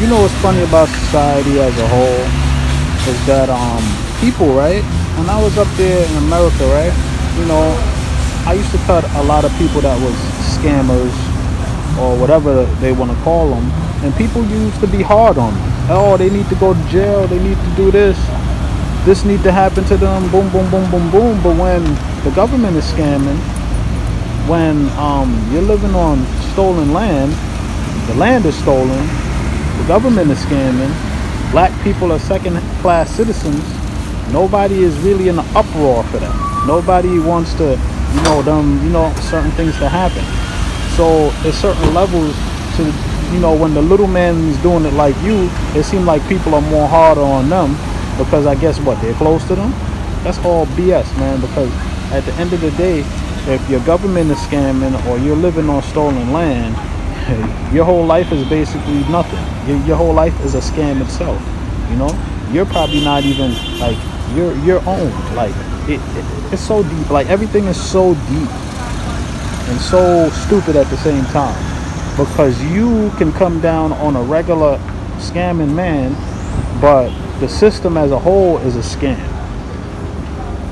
You know what's funny about society as a whole is that people, right? When I was up there in America, right? You know, I used to cut a lot of people that was scammers or whatever they want to call them, and people used to be hard on them. Oh, they need to go to jail. They need to do this. This need to happen to them. Boom, boom, boom, boom, boom. But when the government is scamming, when you're living on stolen land, the land is stolen. The government is scamming. Black people are second-class citizens. Nobody is really in an uproar for that. Nobody wants to, certain things to happen. So there's certain levels to, when the little man is doing it like you, it seems like people are more harder on them because I guess they're close to them. That's all BS, man. Because at the end of the day, if your government is scamming or you're living on stolen land, your whole life is basically nothing. Your whole life is a scam itself. You're probably not even like you're owned. Like it's so deep. Like everything is so deep and so stupid at the same time, because you can come down on a regular scamming man, but the system as a whole is a scam.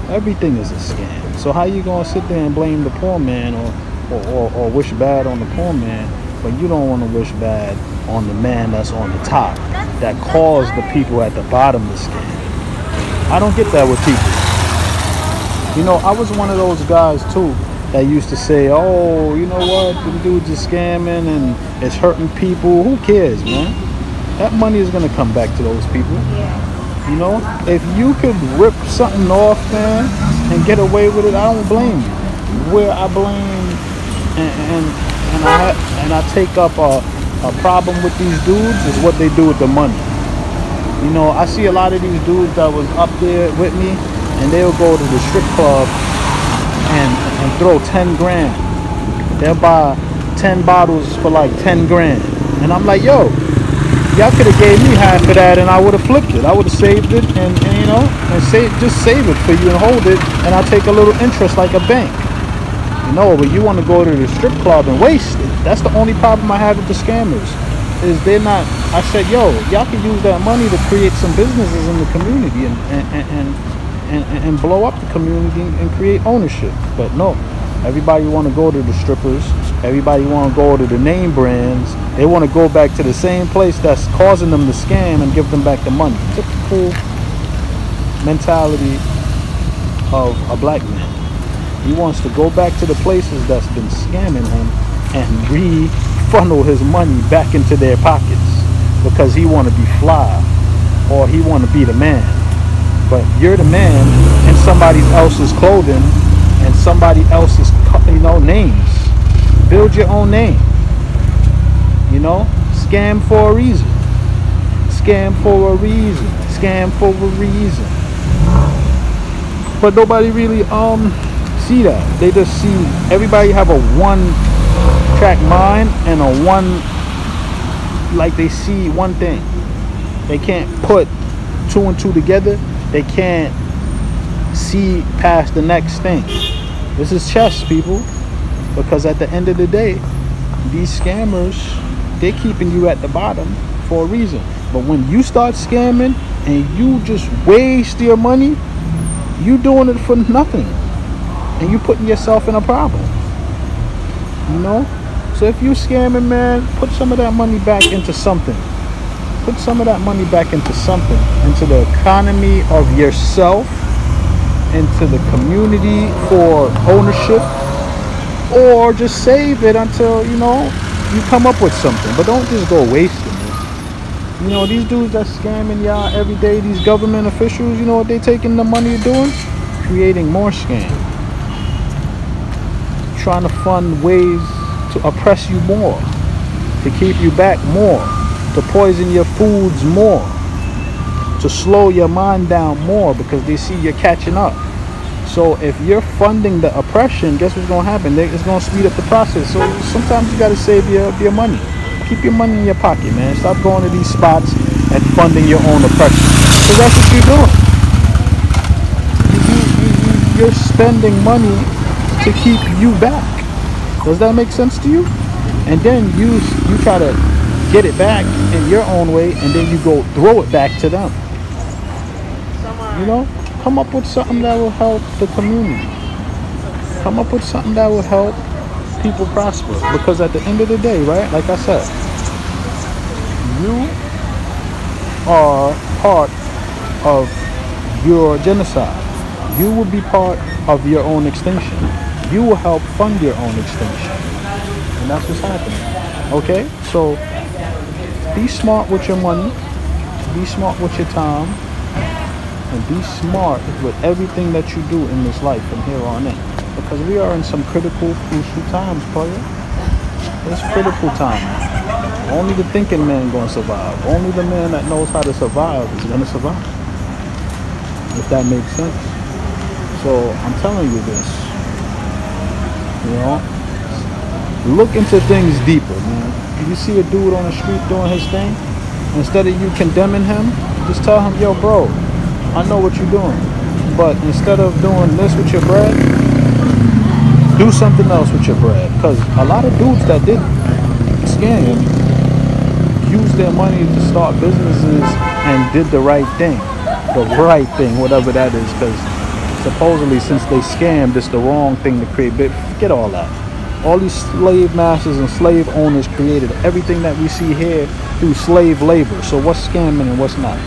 Everything is a scam. So how you gonna sit there and blame the poor man or wish bad on the poor man, but you don't want to wish bad on the man that's on the top that caused the people at the bottom to scam? I don't get that with people. I was one of those guys too that used to say, oh, you know what, the dudes are scamming and it's hurting people. Who cares, man? That money is gonna come back to those people. If you could rip something off, man, and get away with it, I don't blame you. Where I blame and I take up a problem with these dudes is what they do with the money. I see a lot of these dudes that was up there with me, and they'll go to the strip club and throw 10 grand. They'll buy 10 bottles for like 10 grand. And I'm like, yo, y'all could have gave me half of that and I would have flipped it. I would have saved it and just save it for you and hold it, and I'll take a little interest like a bank. But you want to go to the strip club and waste it. That's the only problem I have with the scammers, is they're not. I said, yo, y'all can use that money to create some businesses in the community and blow up the community and create ownership. But no, everybody want to go to the strippers. Everybody want to go to the name brands. They want to go back to the same place that's causing them to scam and give them back the money. Typical mentality of a black man. He wants to go back to the places that's been scamming him and re-funnel his money back into their pockets because he want to be fly or he want to be the man. But you're the man in somebody else's clothing and somebody else's names. Build your own name. Scam for a reason. Scam for a reason. Scam for a reason. But nobody really see that. They just see everybody have a one-track mind and they see one thing. They can't put two and two together. They can't see past the next thing. This is chess, people. Because at the end of the day, these scammers, they're keeping you at the bottom for a reason. But when you start scamming and you just waste your money, you doing it for nothing. And you putting yourself in a problem. So if you scamming, man, put some of that money back into something. Put some of that money back into something. Into the economy of yourself. Into the community for ownership. Or just save it until, you come up with something. But don't just go wasting it. These dudes that scamming y'all every day, these government officials, you know what they taking the money doing? Creating more scams. Trying to fund ways to oppress you more. To keep you back more. To poison your foods more. To slow your mind down more because they see you're catching up. So if you're funding the oppression, guess what's going to happen? It's going to speed up the process. So sometimes you got to save your money. Keep your money in your pocket, man. Stop going to these spots and funding your own oppression. Because that's what you're doing. You're spending money to keep you back. Does that make sense to you? And then you try to get it back in your own way, and then you go throw it back to them. You know, come up with something that will help the community. Come up with something that will help people prosper. Because at the end of the day, right, like I said, you are part of your genocide. You will be part of your own extinction. You will help fund your own extinction. And that's what's happening. Okay? So be smart with your money. Be smart with your time. And be smart with everything that you do in this life from here on in. Because we are in some critical, crucial times, player. It's critical time. Only the thinking man gonna survive. Only the man that knows how to survive is gonna survive. If that makes sense. So I'm telling you this. You know? Look into things deeper, man. If you see a dude on the street doing his thing, instead of you condemning him, just tell him, yo, bro, I know what you're doing. But instead of doing this with your bread, do something else with your bread. Because a lot of dudes that did scam used their money to start businesses and did the right thing. The right thing, whatever that is. Because supposedly since they scammed, it's the wrong thing to create. But forget all that. All these slave masters and slave owners created everything that we see here through slave labor. So what's scamming and what's not?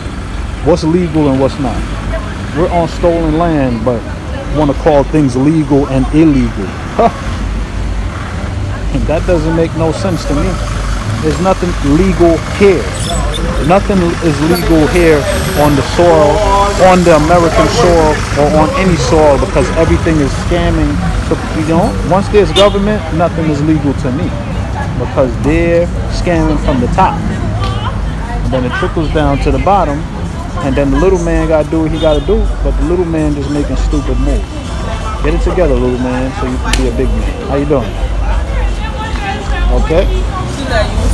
What's legal and what's not? We're on stolen land, but want to call things legal and illegal. Huh. And that doesn't make no sense to me. There's nothing legal here. Nothing is legal here on the soil, on the American soil, or on any soil, because everything is scamming. So, you know, once there's government, nothing is legal to me, because they're scamming from the top. And then it trickles down to the bottom, and then the little man got to do what he got to do, but the little man just making stupid moves. Get it together, little man, so you can be a big man. How you doing? Okay?